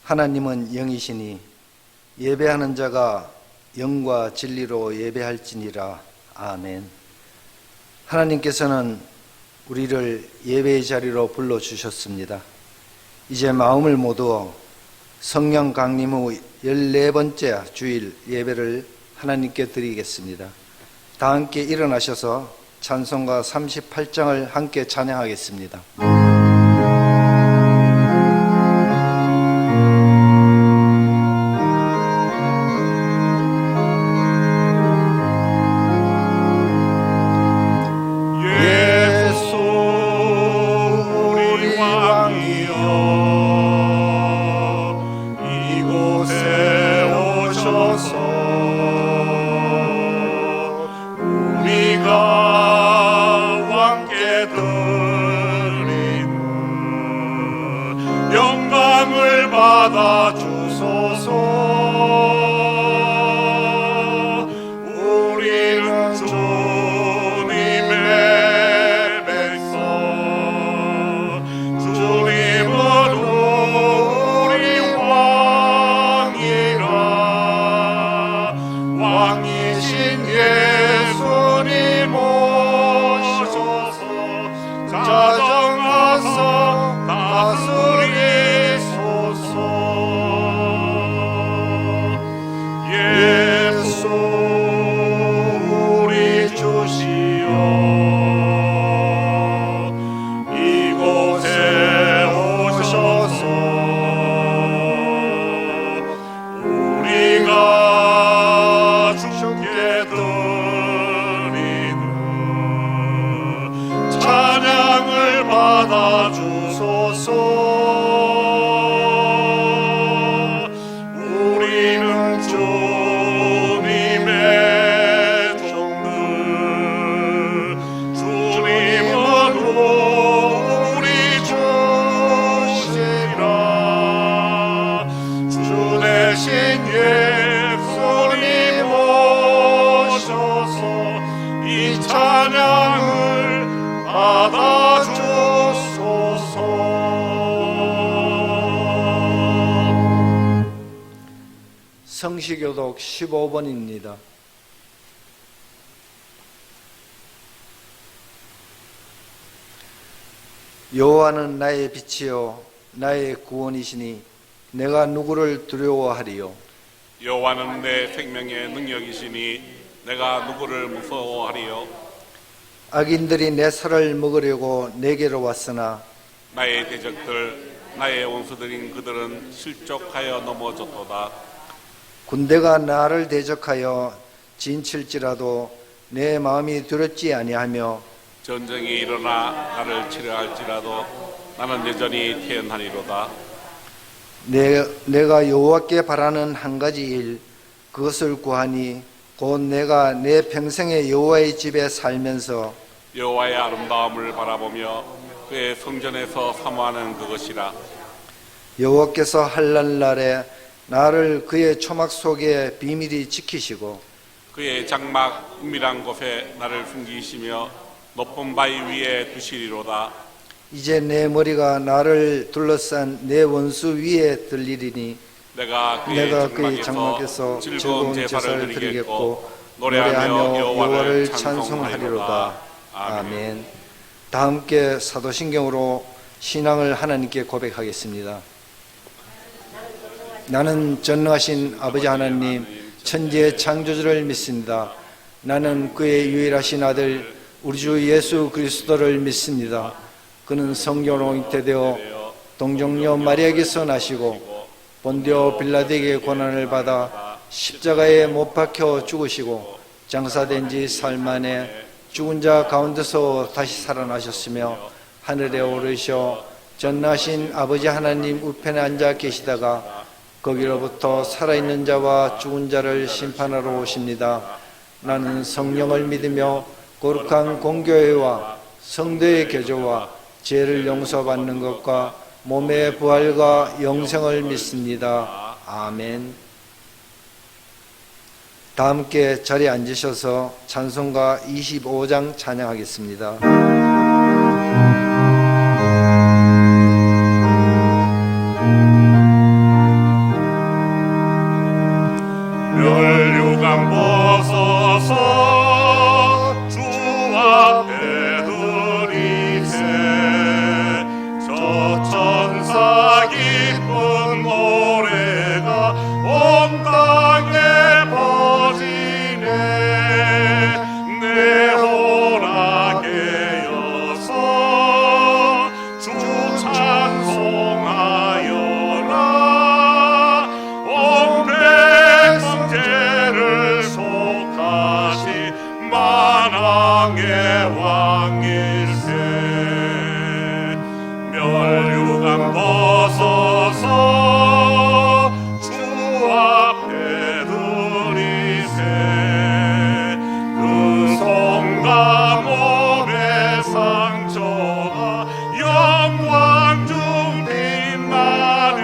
하나님은 영이시니 예배하는 자가 영과 진리로 예배할지니라. 아멘. 하나님께서는 우리를 예배의 자리로 불러주셨습니다. 이제 마음을 모두어 성령 강림 후 14번째 주일 예배를 하나님께 드리겠습니다. 다 함께 일어나셔서 찬송가 38장을 함께 찬양하겠습니다. 영광을 받아 주소서. 우리는 주님의 백성, 주님은 우리 왕이라. 왕이신 예수님 오셔서 자정하사 다스리소서. 예수 우리 주시여, 이곳에 오셔서 우리가 주께 드리는 찬양을 받아 주소서. 우리는 주님의 종들, 주님은 우리 주시라. 주 대신 예수님 오셔서 이 찬양을 받아 주소서. 성시교독 15번입니다. 여호와는 나의 빛이요 나의 구원이시니 내가 누구를 두려워하리요. 여호와는 내 생명의 능력이시니 내가 누구를 무서워하리요. 악인들이 내 살을 먹으려고 내게로 왔으나 나의 대적들, 나의 원수들인 그들은 실족하여 넘어졌도다. 군대가 나를 대적하여 진칠지라도 내 마음이 두렵지 아니하며 전쟁이 일어나 나를 치려 할지라도 나는 여전히 태연하리로다. 내가 여호와께 바라는 한 가지 일, 그것을 구하니 곧 내가 내 평생에 여호와의 집에 살면서 여호와의 아름다움을 바라보며 그의 성전에서 사모하는 그것이라. 여호와께서 환난날에 나를 그의 초막 속에 비밀히 지키시고 그의 장막 은밀한 곳에 나를 숨기시며 높은 바위 위에 두시리로다. 이제 내 머리가 나를 둘러싼 내 원수 위에 들리리니 내가 그의 장막에서 즐거운 제사를 드리겠고 노래하며 여호와를 찬송하리로다. 아멘. 다 함께 사도신경으로 신앙을 하나님께 고백하겠습니다. 나는 전능하신 아버지 하나님 천지의 창조주를 믿습니다. 나는 그의 유일하신 아들 우리 주 예수 그리스도를 믿습니다. 그는 성령으로 잉태되어 동정녀 마리아에게서 나시고 본디오 빌라도에게 고난을 받아 십자가에 못 박혀 죽으시고 장사된 지 사흘 만에 죽은 자 가운데서 다시 살아나셨으며 하늘에 오르셔 전능하신 아버지 하나님 우편에 앉아 계시다가 거기로부터 살아있는 자와 죽은 자를 심판하러 오십니다. 나는 성령을 믿으며 거룩한 공교회와 성도의 교제와 죄를 용서받는 것과 몸의 부활과 영생을 믿습니다. 아멘. 다 함께 자리에 앉으셔서 찬송가 25장 찬양하겠습니다. 서서 주 앞에 드리세. 저 천사 기쁜 노래가 온 땅에 퍼지네. 내 호락에여서 주 찬송하여라. 온 백성 죄를 속하시 만왕의 왕일세. 멸류관 벗어서 주 앞에 드리세. 그 손과 몸의 상처가 영광 중 빛나네.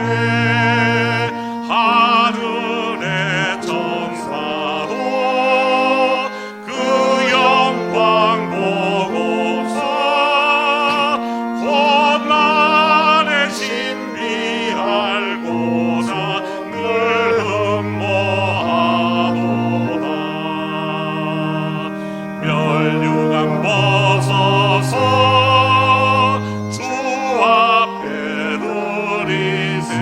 하늘의 천사도 그 영광 보고서 고난의 신비알고자 늘 흠모하도다. 멸류관 벗어서 주 앞에 드리세.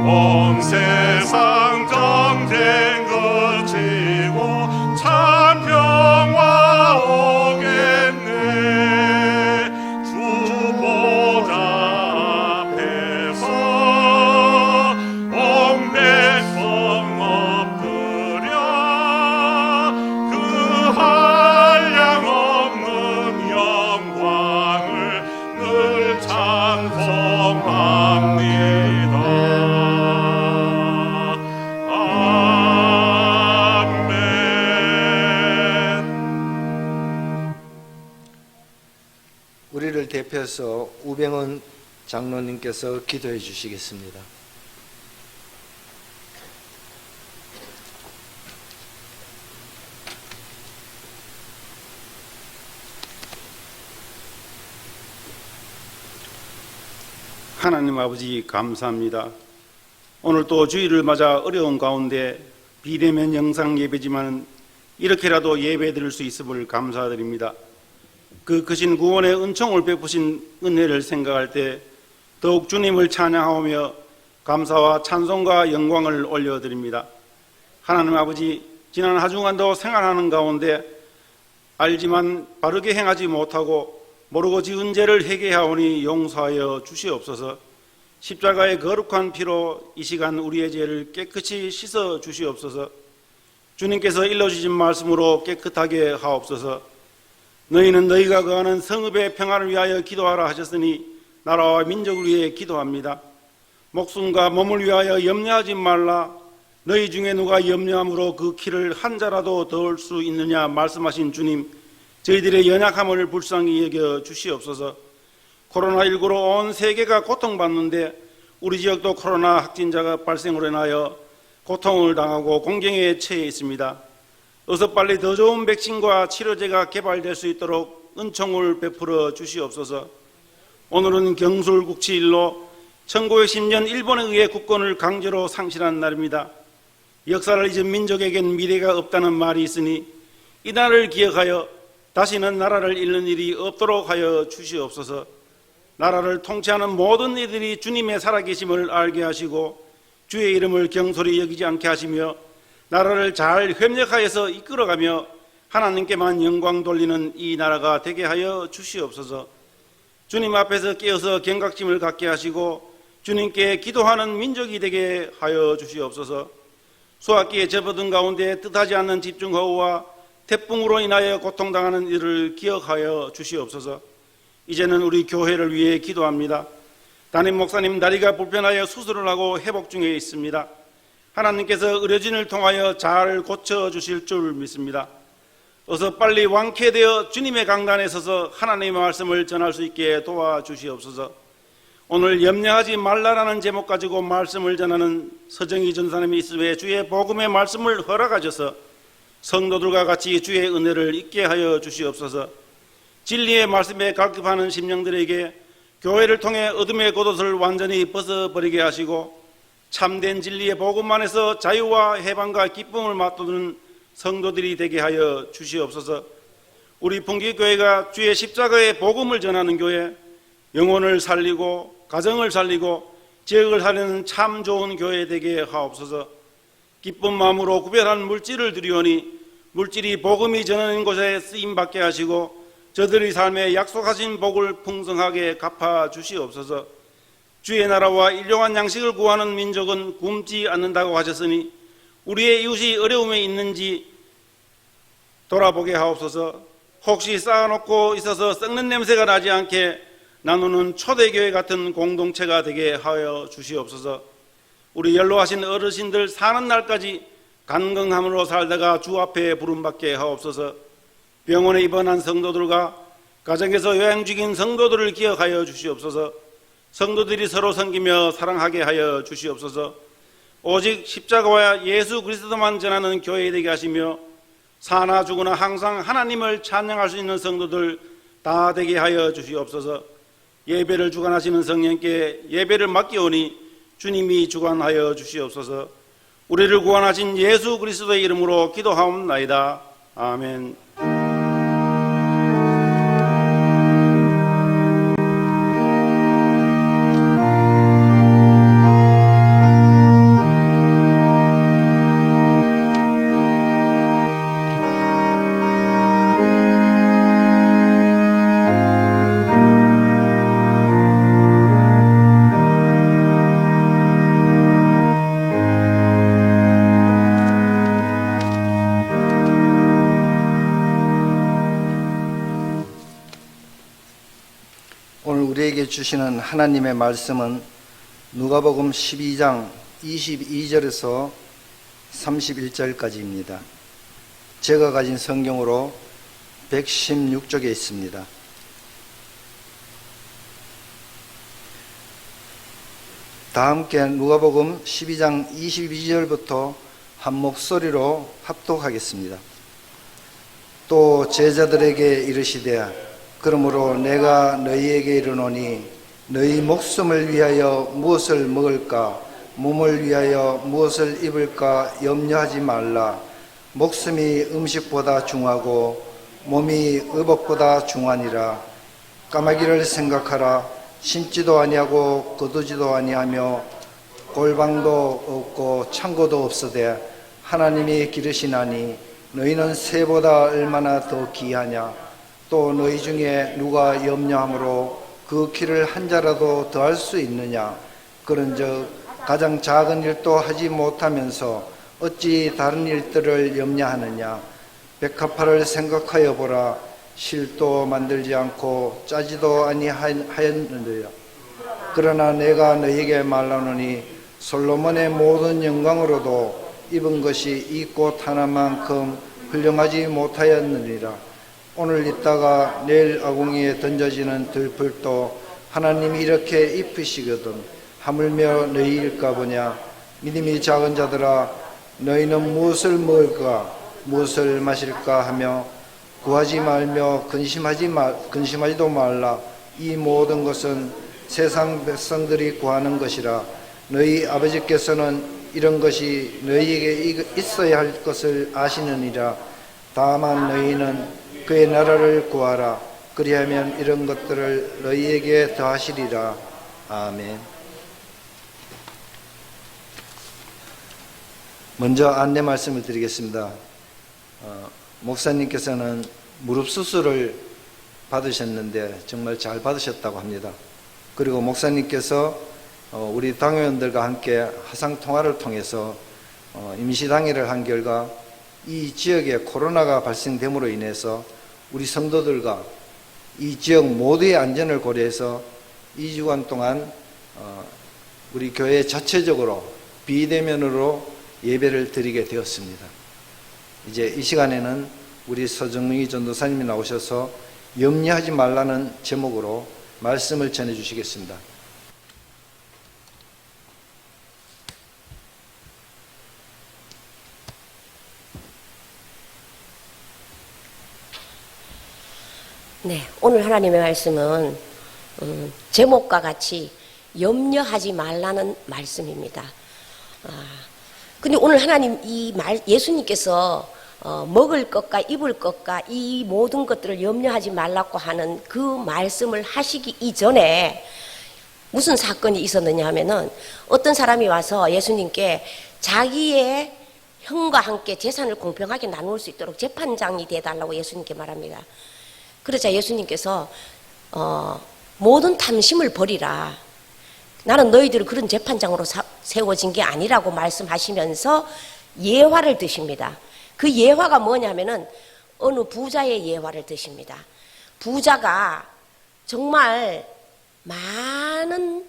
온 세상 전쟁 그치고 참 평화 오겠네. 주 보좌 앞에서 온 백성 엎드려 그 한량 없는 영광을 늘 찬송합니다. 아멘. 우리를 대표해서 우병헌 장로님께서 기도해 주시겠습니다. 하나님 아버지 감사합니다. 오늘 또 주일을 맞아 어려운 가운데 비대면 영상 예배지만 이렇게라도 예배 드릴 수 있음을 감사드립니다. 그 크신 구원의 은총을 베푸신 은혜를 생각할 때 더욱 주님을 찬양하며 감사와 찬송과 영광을 올려드립니다. 하나님 아버지, 지난 한 주간도 생활하는 가운데 알지만 바르게 행하지 못하고 모르고 지은 죄를 회개하오니 용서하여 주시옵소서. 십자가의 거룩한 피로 이 시간 우리의 죄를 깨끗이 씻어 주시옵소서. 주님께서 일러주신 말씀으로 깨끗하게 하옵소서. 너희는 너희가 거하는 성읍의 평안을 위하여 기도하라 하셨으니 나라와 민족을 위해 기도합니다. 목숨과 몸을 위하여 염려하지 말라. 너희 중에 누가 염려함으로 그 키를 한 자라도 더 올 수 있느냐 말씀하신 주님, 저희들의 연약함을 불쌍히 여겨 주시옵소서. 코로나19로 온 세계가 고통받는데 우리 지역도 코로나 확진자가 발생으로 인하여 고통을 당하고 공경에 처해 있습니다. 어서 빨리 더 좋은 백신과 치료제가 개발될 수 있도록 은총을 베풀어 주시옵소서. 오늘은 경술국치일로 1910년 일본에 의해 국권을 강제로 상실한 날입니다. 역사를 잊은 민족에겐 미래가 없다는 말이 있으니 이 날을 기억하여 다시는 나라를 잃는 일이 없도록 하여 주시옵소서. 나라를 통치하는 모든 이들이 주님의 살아계심을 알게 하시고 주의 이름을 경솔히 여기지 않게 하시며 나라를 잘 협력하여서 이끌어가며 하나님께만 영광 돌리는 이 나라가 되게 하여 주시옵소서. 주님 앞에서 깨어서 경각심을 갖게 하시고 주님께 기도하는 민족이 되게 하여 주시옵소서. 수학기에 접어든 가운데 뜻하지 않는 집중호우와 태풍으로 인하여 고통당하는 이를 기억하여 주시옵소서. 이제는 우리 교회를 위해 기도합니다. 담임 목사님 다리가 불편하여 수술을 하고 회복 중에 있습니다. 하나님께서 의료진을 통하여 잘 고쳐주실 줄 믿습니다. 어서 빨리 완쾌되어 주님의 강단에 서서 하나님의 말씀을 전할 수 있게 도와주시옵소서. 오늘 염려하지 말라라는 제목 가지고 말씀을 전하는 서정희 전사님이 있으에 주의 복음의 말씀을 허락하셔서 성도들과 같이 주의 은혜를 잊게 하여 주시옵소서. 진리의 말씀에 갈급하는 심령들에게 교회를 통해 어둠의 겉옷을 완전히 벗어버리게 하시고 참된 진리의 복음 안에서 자유와 해방과 기쁨을 맛도는 성도들이 되게 하여 주시옵소서. 우리 풍기교회가 주의 십자가의 복음을 전하는 교회, 영혼을 살리고 가정을 살리고 지역을 살리는 참 좋은 교회 되게 하옵소서. 기쁜 마음으로 구별한 물질을 드리오니 물질이 복음이 전하는 곳에 쓰임받게 하시고 저들의 삶에 약속하신 복을 풍성하게 갚아 주시옵소서. 주의 나라와 일용한 양식을 구하는 민족은 굶지 않는다고 하셨으니 우리의 이웃이 어려움에 있는지 돌아보게 하옵소서. 혹시 쌓아놓고 있어서 썩는 냄새가 나지 않게 나누는 초대교회 같은 공동체가 되게 하여 주시옵소서. 우리 연로하신 어르신들 사는 날까지 간건함으로 살다가 주 앞에 부름받게 하옵소서. 병원에 입원한 성도들과 가정에서 요양 중인 성도들을 기억하여 주시옵소서. 성도들이 서로 섬기며 사랑하게 하여 주시옵소서. 오직 십자가와 예수 그리스도만 전하는 교회 되게 하시며 사나 죽으나 항상 하나님을 찬양할 수 있는 성도들 다 되게 하여 주시옵소서. 예배를 주관하시는 성령께 예배를 맡기오니 주님이 주관하여 주시옵소서. 우리를 구원하신 예수 그리스도의 이름으로 기도하옵나이다. 아멘. 우리에게 주시는 하나님의 말씀은 누가복음 12장 22절에서 31절까지입니다. 제가 가진 성경으로 116쪽에 있습니다. 다 함께 누가복음 12장 22절부터 한 목소리로 합독하겠습니다. 또 제자들에게 이르시되 그러므로 내가 너희에게 이르노니 너희 목숨을 위하여 무엇을 먹을까 몸을 위하여 무엇을 입을까 염려하지 말라. 목숨이 음식보다 중하고 몸이 의복보다 중하니라. 까마귀를 생각하라. 심지도 아니하고 거두지도 아니하며 골방도 없고 창고도 없으되 하나님이 기르시나니 너희는 새보다 얼마나 더 귀하냐. 또 너희 중에 누가 염려함으로 그 키를 한 자라도 더할 수 있느냐. 그런즉 가장 작은 일도 하지 못하면서 어찌 다른 일들을 염려하느냐. 백합화를 생각하여 보라. 실도 만들지 않고 짜지도 아니하였느니라. 그러나 내가 너희에게 말하노니 솔로몬의 모든 영광으로도 입은 것이 이 꽃 하나만큼 훌륭하지 못하였느니라. 오늘 있다가 내일 아궁이에 던져지는 들풀도 하나님이 이렇게 입히시거든 하물며 너희일까 보냐. 믿음이 작은 자들아 너희는 무엇을 먹을까 무엇을 마실까 하며 구하지 말며 근심하지도 말라. 이 모든 것은 세상 백성들이 구하는 것이라. 너희 아버지께서는 이런 것이 너희에게 있어야 할 것을 아시느니라. 다만 너희는 그의 나라를 구하라. 그리하면 이런 것들을 너희에게 더하시리라. 아멘. 먼저 안내 말씀을 드리겠습니다. 목사님께서는 무릎 수술을 받으셨는데 정말 잘 받으셨다고 합니다. 그리고 목사님께서 우리 당회원들과 함께 화상통화를 통해서 임시당회를 한 결과 이 지역에 코로나가 발생됨으로 인해서 우리 성도들과 이 지역 모두의 안전을 고려해서 2주간 동안 우리 교회 자체적으로 비대면으로 예배를 드리게 되었습니다. 이제 이 시간에는 우리 서정희 전도사님이 나오셔서 염려하지 말라는 제목으로 말씀을 전해 주시겠습니다. 네, 오늘 하나님의 말씀은 제목과 같이 염려하지 말라는 말씀입니다. 근데 오늘 하나님 예수님께서 먹을 것과 입을 것과 이 모든 것들을 염려하지 말라고 하는 그 말씀을 하시기 이전에 무슨 사건이 있었느냐 하면은 어떤 사람이 와서 예수님께 자기의 형과 함께 재산을 공평하게 나눌 수 있도록 재판장이 되어달라고 예수님께 말합니다. 그러자 예수님께서 모든 탐심을 버리라. 나는 너희들을 그런 재판장으로 세워진 게 아니라고 말씀하시면서 예화를 드십니다. 그 예화가 뭐냐면은 어느 부자의 예화를 드십니다. 부자가 정말 많은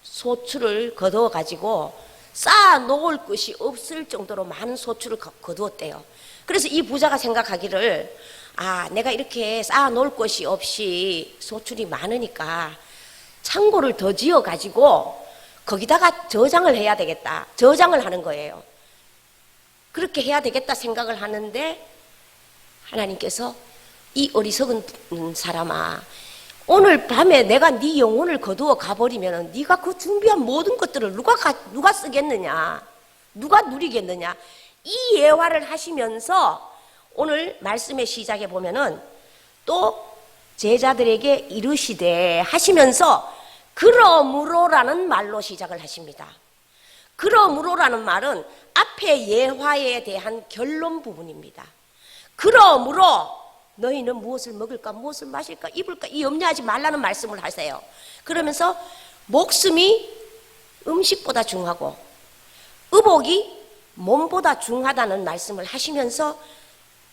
소출을 거두어 가지고 쌓아 놓을 것이 없을 정도로 많은 소출을 거두었대요. 그래서 이 부자가 생각하기를 내가 이렇게 쌓아 놓을 것이 없이 소출이 많으니까 창고를 더 지어 가지고 거기다가 저장을 해야 되겠다. 저장을 하는 거예요. 그렇게 해야 되겠다 생각을 하는데 하나님께서 이 어리석은 사람아, 오늘 밤에 내가 네 영혼을 거두어 가버리면 네가 그 준비한 모든 것들을 누가 쓰겠느냐, 누가 누리겠느냐, 이 예화를 하시면서 오늘 말씀의 시작에 보면은 또 제자들에게 이르시되 하시면서 그러므로라는 말로 시작을 하십니다. 그러므로라는 말은 앞에 예화에 대한 결론 부분입니다. 그러므로 너희는 무엇을 먹을까, 무엇을 마실까, 입을까 이 염려하지 말라는 말씀을 하세요. 그러면서 목숨이 음식보다 중하고 의복이 몸보다 중하다는 말씀을 하시면서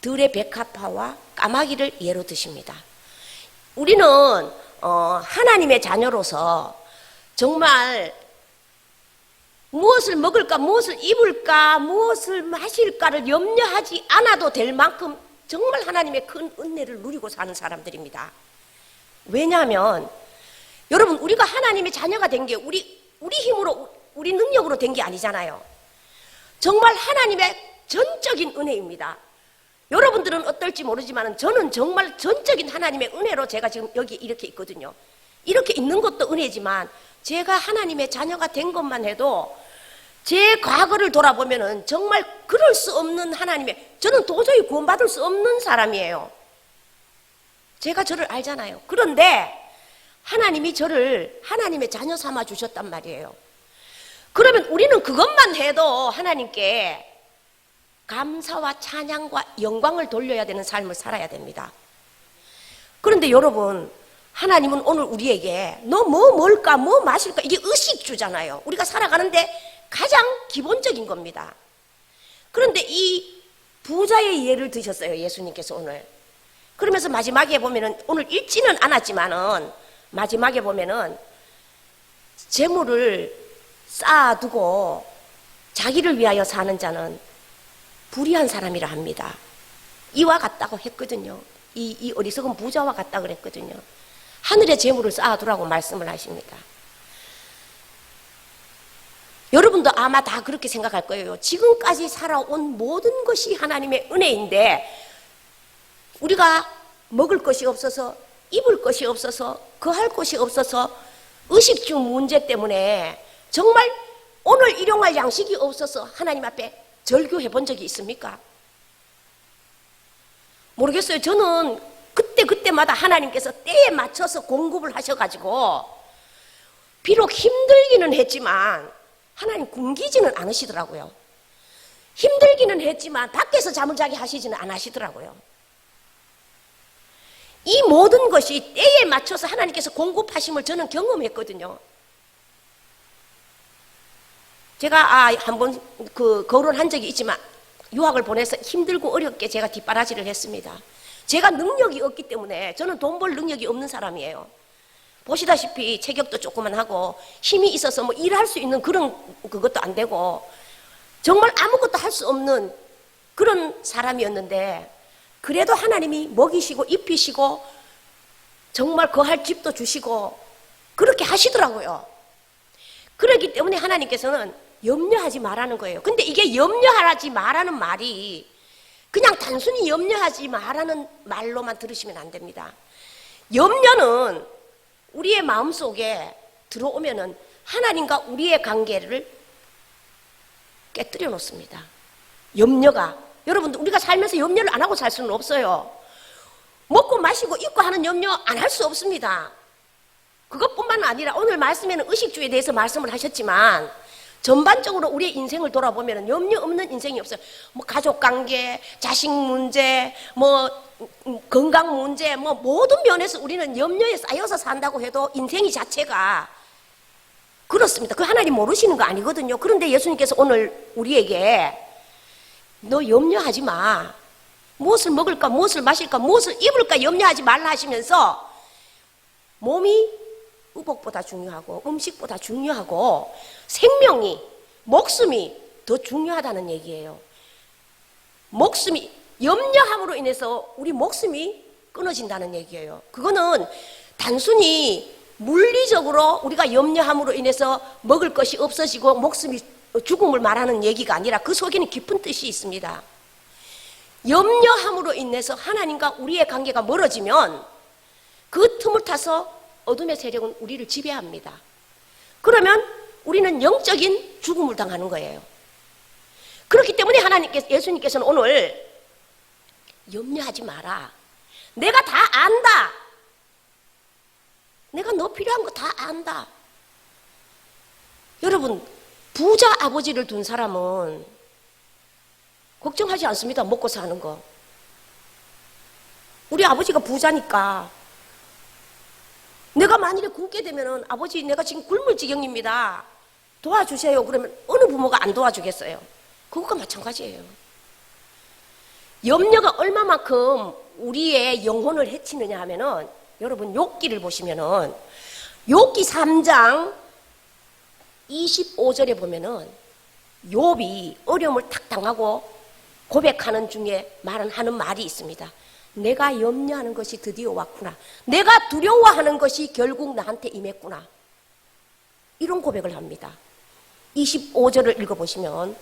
들의 백합화와 까마귀를 예로 드십니다. 우리는 하나님의 자녀로서 정말 무엇을 먹을까, 무엇을 입을까, 무엇을 마실까를 염려하지 않아도 될 만큼 정말 하나님의 큰 은혜를 누리고 사는 사람들입니다. 왜냐하면 여러분, 우리가 하나님의 자녀가 된 게 우리 힘으로, 우리 능력으로 된 게 아니잖아요. 정말 하나님의 전적인 은혜입니다. 여러분들은 어떨지 모르지만 저는 정말 전적인 하나님의 은혜로 제가 지금 여기 이렇게 있거든요. 이렇게 있는 것도 은혜지만 제가 하나님의 자녀가 된 것만 해도 제 과거를 돌아보면은 정말 그럴 수 없는 하나님의, 저는 도저히 구원받을 수 없는 사람이에요. 제가 저를 알잖아요. 그런데 하나님이 저를 하나님의 자녀 삼아 주셨단 말이에요. 그러면 우리는 그것만 해도 하나님께 감사와 찬양과 영광을 돌려야 되는 삶을 살아야 됩니다. 그런데 여러분, 하나님은 오늘 우리에게 너 뭐 먹을까, 뭐 마실까, 이게 의식주잖아요. 우리가 살아가는데 가장 기본적인 겁니다. 그런데 이 부자의 예를 드셨어요, 예수님께서 오늘. 그러면서 마지막에 보면은, 오늘 읽지는 않았지만은 마지막에 보면은 재물을 쌓아두고 자기를 위하여 사는 자는 불의한 사람이라 합니다. 이와 같다고 했거든요. 이 어리석은 부자와 같다 그랬거든요. 하늘의 재물을 쌓아두라고 말씀을 하십니다. 여러분도 아마 다 그렇게 생각할 거예요. 지금까지 살아온 모든 것이 하나님의 은혜인데 우리가 먹을 것이 없어서, 입을 것이 없어서, 거할 것이 없어서 의식주 문제 때문에 정말 오늘 일용할 양식이 없어서 하나님 앞에 절규해 본 적이 있습니까? 모르겠어요. 저는 그때마다 하나님께서 때에 맞춰서 공급을 하셔가지고 비록 힘들기는 했지만 하나님 굶기지는 않으시더라고요. 힘들기는 했지만 밖에서 잠을 자게 하시지는 않으시더라고요. 이 모든 것이 때에 맞춰서 하나님께서 공급하심을 저는 경험했거든요. 제가 한번 거론한 적이 있지만 유학을 보내서 힘들고 어렵게 제가 뒷바라지를 했습니다. 제가 능력이 없기 때문에, 저는 돈 벌 능력이 없는 사람이에요. 보시다시피 체격도 조그만 하고 힘이 있어서 뭐 일할 수 있는 그것도 안 되고 정말 아무것도 할 수 없는 그런 사람이었는데, 그래도 하나님이 먹이시고 입히시고 정말 거할 집도 주시고 그렇게 하시더라고요. 그렇기 때문에 하나님께서는 염려하지 말라는 거예요. 근데 이게 염려하지 말라는 말이 그냥 단순히 염려하지 말라는 말로만 들으시면 안 됩니다. 염려는 우리의 마음속에 들어오면은 하나님과 우리의 관계를 깨뜨려 놓습니다. 염려가. 여러분, 우리가 살면서 염려를 안 하고 살 수는 없어요. 먹고 마시고 입고 하는 염려 안 할 수 없습니다. 그것뿐만 아니라 오늘 말씀에는 의식주에 대해서 말씀을 하셨지만 전반적으로 우리의 인생을 돌아보면 염려 없는 인생이 없어요. 뭐 가족관계, 자식 문제, 뭐 건강 문제, 뭐 모든 면에서 우리는 염려에 쌓여서 산다고 해도 인생이 자체가 그렇습니다. 그 하나님 모르시는 거 아니거든요. 그런데 예수님께서 오늘 우리에게 너 염려하지 마. 무엇을 먹을까, 무엇을 마실까, 무엇을 입을까 염려하지 말라 하시면서 몸이 의복보다 중요하고 음식보다 중요하고 생명이, 목숨이 더 중요하다는 얘기예요. 목숨이, 염려함으로 인해서 우리 목숨이 끊어진다는 얘기예요. 그거는 단순히 물리적으로 우리가 염려함으로 인해서 먹을 것이 없어지고 목숨이 죽음을 말하는 얘기가 아니라 그 속에는 깊은 뜻이 있습니다. 염려함으로 인해서 하나님과 우리의 관계가 멀어지면 그 틈을 타서 어둠의 세력은 우리를 지배합니다. 그러면 우리는 영적인 죽음을 당하는 거예요. 그렇기 때문에 예수님께서는 오늘 염려하지 마라. 내가 다 안다. 내가 너 필요한 거 다 안다. 여러분, 부자 아버지를 둔 사람은 걱정하지 않습니다. 먹고 사는 거. 우리 아버지가 부자니까 내가 만일에 굶게 되면은 아버지 내가 지금 굶을 지경입니다. 도와주세요. 그러면 어느 부모가 안 도와주겠어요? 그것과 마찬가지예요. 염려가 얼마만큼 우리의 영혼을 해치느냐 하면은 여러분 욥기를 보시면은 욥기 3장 25절에 보면은 욥이 어려움을 탁 당하고 고백하는 중에 하는 말이 있습니다. 내가 염려하는 것이 드디어 왔구나. 내가 두려워하는 것이 결국 나한테 임했구나. 이런 고백을 합니다. 25절을 읽어보시면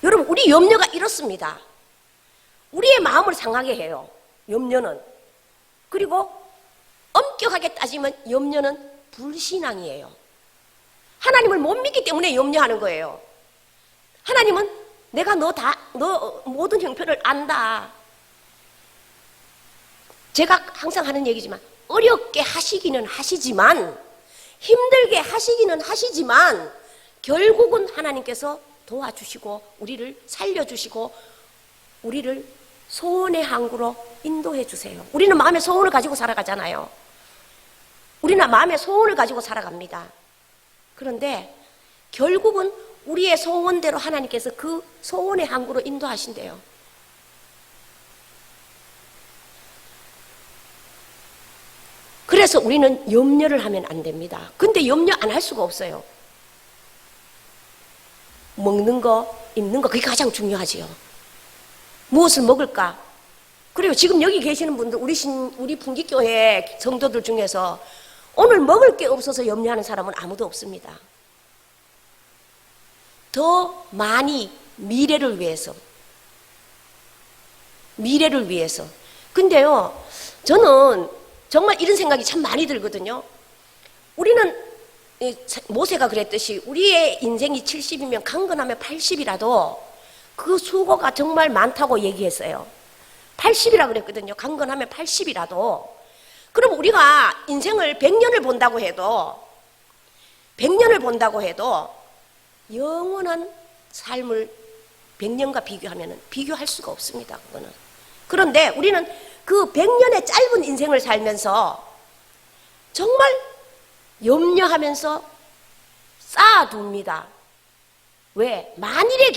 여러분 우리 염려가 이렇습니다. 우리의 마음을 상하게 해요. 염려는. 그리고 엄격하게 따지면 염려는 불신앙이에요. 하나님을 못 믿기 때문에 염려하는 거예요. 하나님은 내가 너 모든 형편을 안다. 제가 항상 하는 얘기지만 어렵게 하시기는 하시지만 힘들게 하시기는 하시지만 결국은 하나님께서 도와주시고 우리를 살려주시고 우리를 소원의 항구로 인도해 주세요. 우리는 마음의 소원을 가지고 살아가잖아요. 우리는 마음의 소원을 가지고 살아갑니다. 그런데 결국은 우리의 소원대로 하나님께서 그 소원의 항구로 인도하신대요. 그래서 우리는 염려를 하면 안 됩니다. 근데 염려 안 할 수가 없어요. 먹는 거, 입는 거, 그게 가장 중요하지요. 무엇을 먹을까? 그리고 지금 여기 계시는 분들, 우리 풍기교회 성도들 중에서 오늘 먹을 게 없어서 염려하는 사람은 아무도 없습니다. 더 많이 미래를 위해서. 근데요, 저는 정말 이런 생각이 참 많이 들거든요. 우리는 모세가 그랬듯이 우리의 인생이 70이면 강건하면 80이라도 그 수고가 정말 많다고 얘기했어요. 80이라 그랬거든요. 강건하면 80이라도. 그럼 우리가 인생을 100년을 본다고 해도 영원한 삶을 100년과 비교할 수가 없습니다. 그거는. 그런데 우리는 그 100년의 짧은 인생을 살면서 정말 염려하면서 쌓아둡니다. 왜? 만일의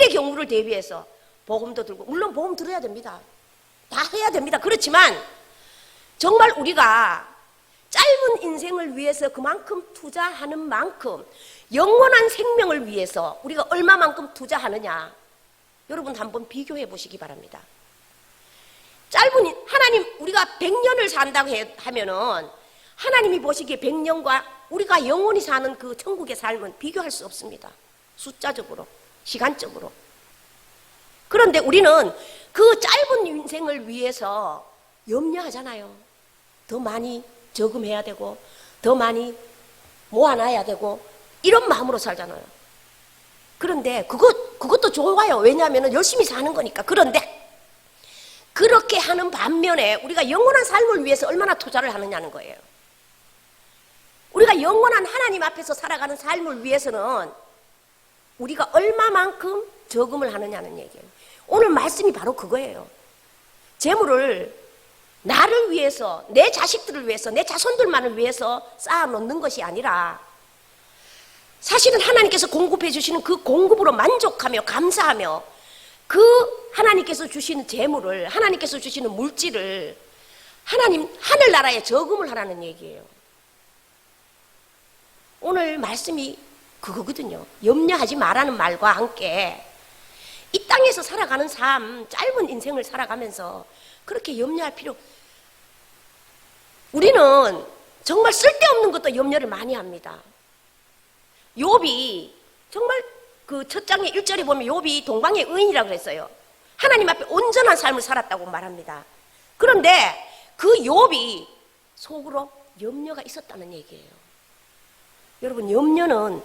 경우를 대비해서 복음도 들고, 물론 복음 들어야 됩니다. 다 해야 됩니다. 그렇지만 정말 우리가 짧은 인생을 위해서 그만큼 투자하는 만큼 영원한 생명을 위해서 우리가 얼마만큼 투자하느냐, 여러분 한번 비교해 보시기 바랍니다. 하나님, 우리가 100년을 산다고 하면은 하나님이 보시기에 100년과 우리가 영원히 사는 그 천국의 삶은 비교할 수 없습니다. 숫자적으로, 시간적으로. 그런데 우리는 그 짧은 인생을 위해서 염려하잖아요. 더 많이 저금해야 되고, 더 많이 모아놔야 되고, 이런 마음으로 살잖아요. 그런데 그것도 좋아요. 왜냐하면 열심히 사는 거니까. 그런데 그렇게 하는 반면에 우리가 영원한 삶을 위해서 얼마나 투자를 하느냐는 거예요. 우리가 영원한 하나님 앞에서 살아가는 삶을 위해서는 우리가 얼마만큼 저금을 하느냐는 얘기예요. 오늘 말씀이 바로 그거예요. 재물을 나를 위해서, 내 자식들을 위해서, 내 자손들만을 위해서 쌓아놓는 것이 아니라 사실은 하나님께서 공급해 주시는 그 공급으로 만족하며 감사하며 그 하나님께서 주시는 재물을, 하나님께서 주시는 물질을 하늘나라에 저금을 하라는 얘기예요. 오늘 말씀이 그거거든요. 염려하지 말라는 말과 함께 이 땅에서 살아가는 삶, 짧은 인생을 살아가면서 그렇게 염려할 필요. 우리는 정말 쓸데없는 것도 염려를 많이 합니다. 욥이 정말 그 첫 장의 1절에 보면 욥이 동방의 의인이라고 그랬어요. 하나님 앞에 온전한 삶을 살았다고 말합니다. 그런데 그 욥이 속으로 염려가 있었다는 얘기예요. 여러분, 염려는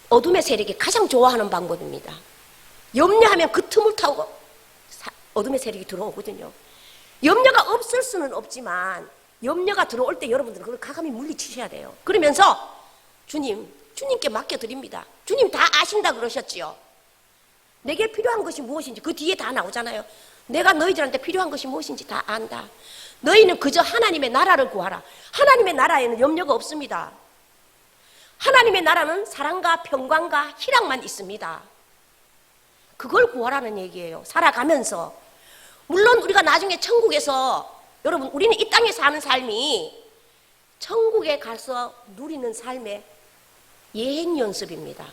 어둠의 세력이 가장 좋아하는 방법입니다. 염려하면 그 틈을 타고 어둠의 세력이 들어오거든요. 염려가 없을 수는 없지만 염려가 들어올 때 여러분들은 그걸 과감히 물리치셔야 돼요. 그러면서 주님께 맡겨드립니다. 주님 다 아신다 그러셨지요. 내게 필요한 것이 무엇인지 그 뒤에 다 나오잖아요. 내가 너희들한테 필요한 것이 무엇인지 다 안다. 너희는 그저 하나님의 나라를 구하라. 하나님의 나라에는 염려가 없습니다. 하나님의 나라는 사랑과 평강과 희락만 있습니다. 그걸 구하라는 얘기예요. 살아가면서. 물론 우리가 나중에 천국에서, 여러분, 우리는 이 땅에 사는 삶이 천국에 가서 누리는 삶의 예행 연습입니다.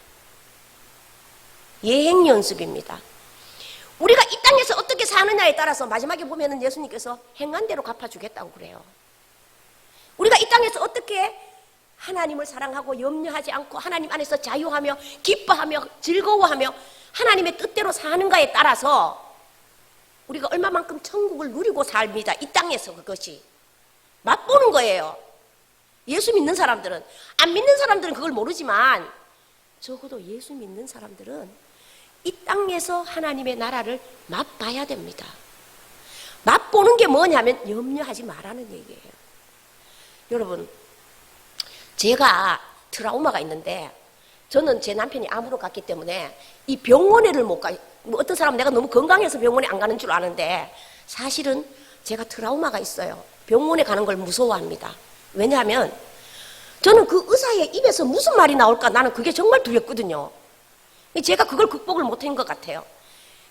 예행 연습입니다. 우리가 이 땅에서 어떻게 사느냐에 따라서 마지막에 보면은 예수님께서 행한 대로 갚아주겠다고 그래요. 우리가 이 땅에서 어떻게 하나님을 사랑하고 염려하지 않고 하나님 안에서 자유하며 기뻐하며 즐거워하며 하나님의 뜻대로 사는가에 따라서 우리가 얼마만큼 천국을 누리고 삽니다. 이 땅에서 그것이 맛보는 거예요. 예수 믿는 사람들은, 안 믿는 사람들은 그걸 모르지만 적어도 예수 믿는 사람들은 이 땅에서 하나님의 나라를 맛봐야 됩니다. 맛보는 게 뭐냐면 염려하지 말라는 얘기예요. 여러분, 제가 트라우마가 있는데 저는 제 남편이 암으로 갔기 때문에 이 병원에를 못 가요. 뭐 어떤 사람은 내가 너무 건강해서 병원에 안 가는 줄 아는데 사실은 제가 트라우마가 있어요. 병원에 가는 걸 무서워합니다. 왜냐하면 저는 그 의사의 입에서 무슨 말이 나올까 나는 그게 정말 두렵거든요. 제가 그걸 극복을 못한 것 같아요.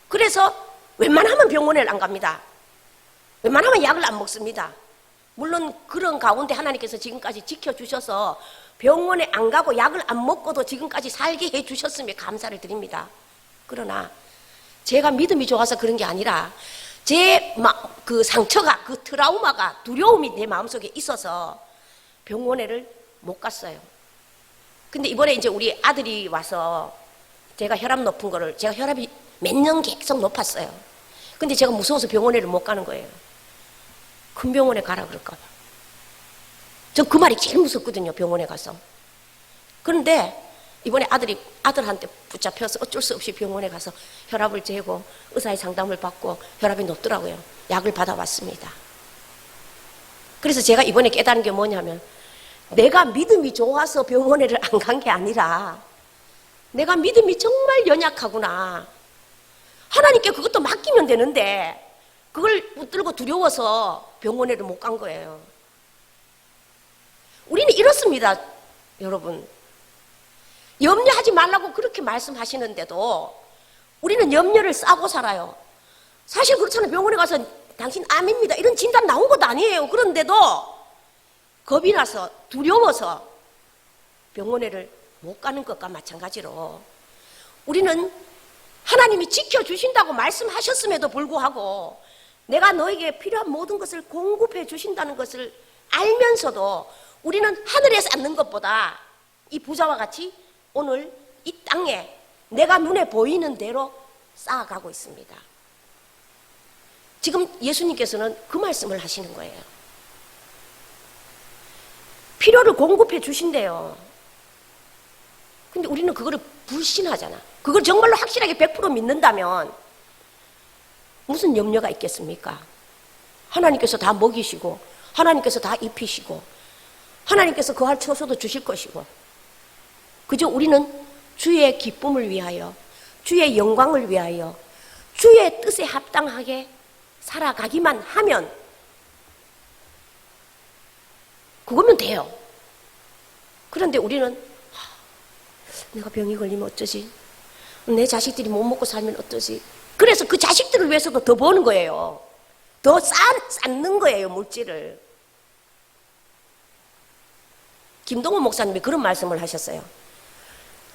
그래서 웬만하면 병원에 안 갑니다. 웬만하면 약을 안 먹습니다. 물론 그런 가운데 하나님께서 지금까지 지켜주셔서 병원에 안 가고 약을 안 먹고도 지금까지 살게 해주셨음에 감사를 드립니다. 그러나 제가 믿음이 좋아서 그런 게 아니라 제 그 상처가, 그 트라우마가, 두려움이 내 마음속에 있어서 병원에를 못 갔어요. 근데 이번에 이제 우리 아들이 와서 제가 혈압 높은 거를, 제가 혈압이 몇 년 계속 높았어요. 근데 제가 무서워서 병원에를 못 가는 거예요. 큰 병원에 가라 그럴까 봐. 전 그 말이 제일 무섭거든요, 병원에 가서. 그런데 이번에 아들한테 붙잡혀서 어쩔 수 없이 병원에 가서 혈압을 재고 의사의 상담을 받고 혈압이 높더라고요. 약을 받아왔습니다. 그래서 제가 이번에 깨달은 게 뭐냐면 내가 믿음이 좋아서 병원에를 안 간 게 아니라 내가 믿음이 정말 연약하구나. 하나님께 그것도 맡기면 되는데 그걸 붙들고 두려워서 병원에를 못 간 거예요. 우리는 이렇습니다, 여러분. 염려하지 말라고 그렇게 말씀하시는데도 우리는 염려를 싸고 살아요. 사실 그렇잖아요. 병원에 가서 당신 암입니다 이런 진단 나온 것도 아니에요. 그런데도 겁이 나서 두려워서 병원에를 못 가는 것과 마찬가지로 우리는 하나님이 지켜주신다고 말씀하셨음에도 불구하고 내가 너에게 필요한 모든 것을 공급해 주신다는 것을 알면서도 우리는 하늘에서 앉는 것보다 이 부자와 같이 오늘 이 땅에 내가 눈에 보이는 대로 쌓아가고 있습니다. 지금 예수님께서는 그 말씀을 하시는 거예요. 필요를 공급해 주신대요. 근데 우리는 그거를 불신하잖아. 그걸 정말로 확실하게 100% 믿는다면 무슨 염려가 있겠습니까? 하나님께서 다 먹이시고 하나님께서 다 입히시고 하나님께서 거할 처소도 주실 것이고 그저 우리는 주의 기쁨을 위하여 주의 영광을 위하여 주의 뜻에 합당하게 살아가기만 하면 그거면 돼요. 그런데 우리는 내가 병이 걸리면 어쩌지? 내 자식들이 못 먹고 살면 어떠지? 그래서 그 자식들을 위해서도 더 버는 거예요. 더 쌓는 거예요, 물질을. 김동원 목사님이 그런 말씀을 하셨어요.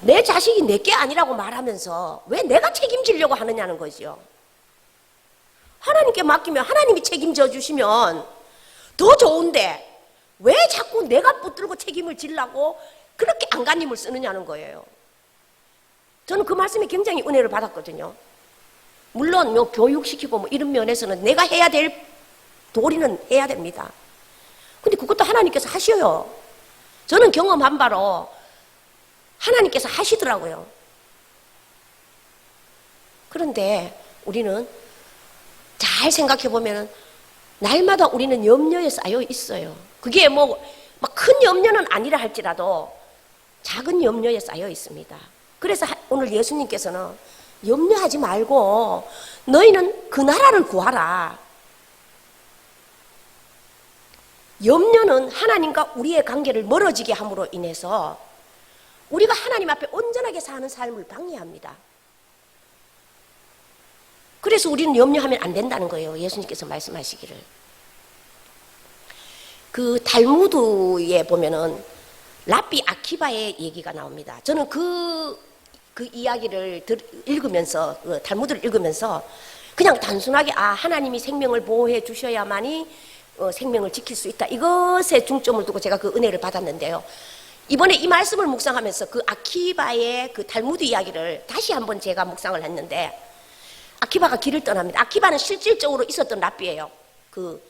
내 자식이 내게 아니라고 말하면서 왜 내가 책임지려고 하느냐는 거죠. 하나님께 맡기면 하나님이 책임져 주시면 더 좋은데 왜 자꾸 내가 붙들고 책임을 지려고 그렇게 안간힘을 쓰느냐는 거예요. 저는 그 말씀에 굉장히 은혜를 받았거든요. 물론 뭐 교육시키고 뭐 이런 면에서는 내가 해야 될 도리는 해야 됩니다. 근데 그것도 하나님께서 하셔요. 저는 경험한 바로 하나님께서 하시더라고요. 그런데 우리는 잘 생각해 보면 날마다 우리는 염려에 쌓여 있어요. 그게 뭐 큰 염려는 아니라 할지라도 작은 염려에 쌓여 있습니다. 그래서 오늘 예수님께서는 염려하지 말고 너희는 그 나라를 구하라. 염려는 하나님과 우리의 관계를 멀어지게 함으로 인해서 우리가 하나님 앞에 온전하게 사는 삶을 방해합니다. 그래서 우리는 염려하면 안 된다는 거예요. 예수님께서 말씀하시기를. 그 달무드에 보면은 랍비 아키바의 얘기가 나옵니다. 저는 그 이야기를 읽으면서, 달무드를 읽으면서 그냥 단순하게 하나님이 생명을 보호해 주셔야만이 생명을 지킬 수 있다. 이것에 중점을 두고 제가 그 은혜를 받았는데요. 이번에 이 말씀을 묵상하면서 그 아키바의 그 달무드 이야기를 다시 한번 제가 묵상을 했는데 아키바가 길을 떠납니다. 아키바는 실질적으로 있었던 랍비예요. 그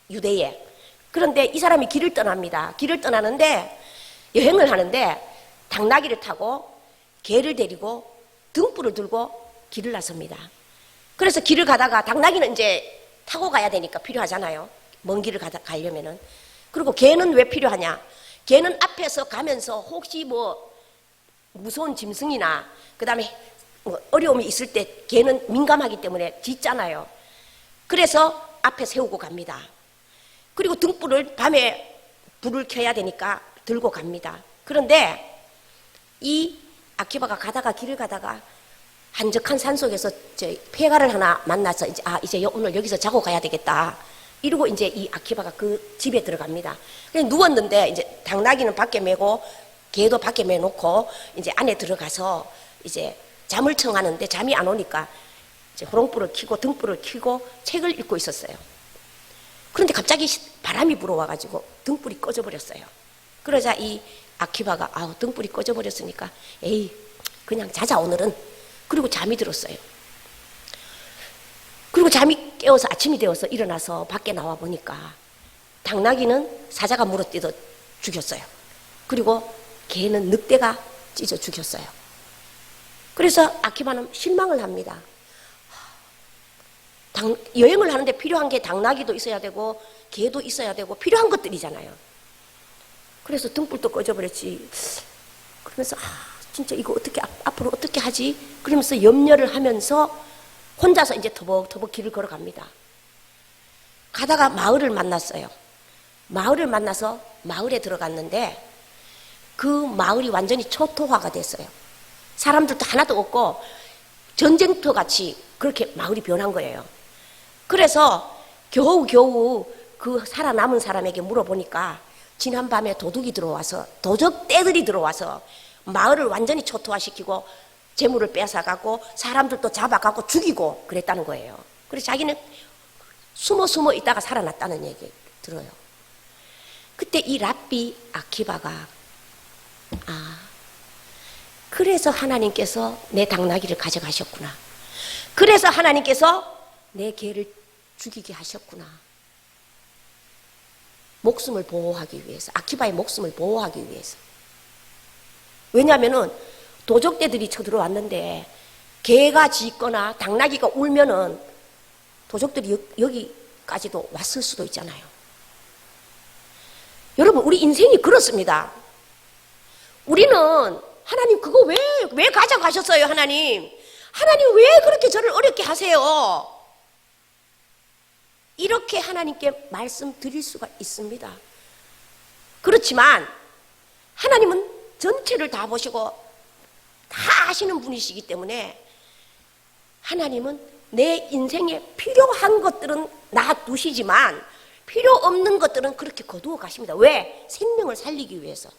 유대에. 그런데 이 사람이 길을 떠납니다. 길을 떠나는데 여행을 하는데 당나귀를 타고 개를 데리고 등불을 들고 길을 나섭니다. 그래서 길을 가다가 당나귀는 이제 타고 가야 되니까 필요하잖아요. 먼 길을 가려면은. 그리고 개는 왜 필요하냐? 개는 앞에서 가면서 혹시 뭐 무서운 짐승이나 그다음에 뭐 어려움이 있을 때 개는 민감하기 때문에 짖잖아요. 그래서 앞에 세우고 갑니다. 그리고 등불을 밤에 불을 켜야 되니까 들고 갑니다. 그런데 이 아키바가 가다가 길을 가다가 한적한 산속에서 폐가를 하나 만나서 이제 오늘 여기서 자고 가야 되겠다. 이러고 이제 이 아키바가 그 집에 들어갑니다. 그냥 누웠는데 이제 당나귀는 밖에 메고 개도 밖에 메놓고 이제 안에 들어가서 이제 잠을 청하는데 잠이 안 오니까 이제 호롱불을 켜고 등불을 켜고 책을 읽고 있었어요. 그런데 갑자기 바람이 불어와가지고 등불이 꺼져버렸어요. 그러자 이 아키바가 등불이 꺼져버렸으니까 에이 그냥 자자 오늘은. 그리고 잠이 들었어요. 그리고 잠이 깨어서 아침이 되어서 일어나서 밖에 나와 보니까 당나귀는 사자가 물어뜯어 죽였어요. 그리고 개는 늑대가 찢어 죽였어요. 그래서 아키바는 실망을 합니다. 여행을 하는데 필요한 게 당나귀도 있어야 되고 개도 있어야 되고 필요한 것들이잖아요. 그래서 등불도 꺼져버렸지. 그러면서 진짜 이거 어떻게 앞으로 어떻게 하지? 그러면서 염려를 하면서 혼자서 이제 터벅터벅 길을 걸어갑니다. 가다가 마을을 만났어요. 마을을 만나서 마을에 들어갔는데 그 마을이 완전히 초토화가 됐어요. 사람들도 하나도 없고 전쟁터 같이 그렇게 마을이 변한 거예요. 그래서 겨우 그 살아남은 사람에게 물어보니까 지난밤에 도둑이 들어와서 도적떼들이 들어와서 마을을 완전히 초토화시키고 재물을 뺏어가고 사람들도 잡아가고 죽이고 그랬다는 거예요. 그래서 자기는 숨어 있다가 살아났다는 얘기 들어요. 그때 이 랍비 아키바가 그래서 하나님께서 내 당나귀를 가져가셨구나. 그래서 하나님께서 내 개를 죽이게 하셨구나. 목숨을 보호하기 위해서, 아키바의 목숨을 보호하기 위해서. 왜냐하면은 도적떼들이 쳐들어왔는데 개가 짖거나 당나귀가 울면은 도적들이 여기까지도 왔을 수도 있잖아요. 여러분, 우리 인생이 그렇습니다. 우리는 하나님 그거 왜 가져가셨어요, 하나님? 하나님 왜 그렇게 저를 어렵게 하세요? 이렇게 하나님께 말씀드릴 수가 있습니다. 그렇지만 하나님은 전체를 다 보시고 다 아시는 분이시기 때문에 하나님은 내 인생에 필요한 것들은 놔두시지만 필요 없는 것들은 그렇게 거두어 가십니다. 왜? 생명을 살리기 위해서.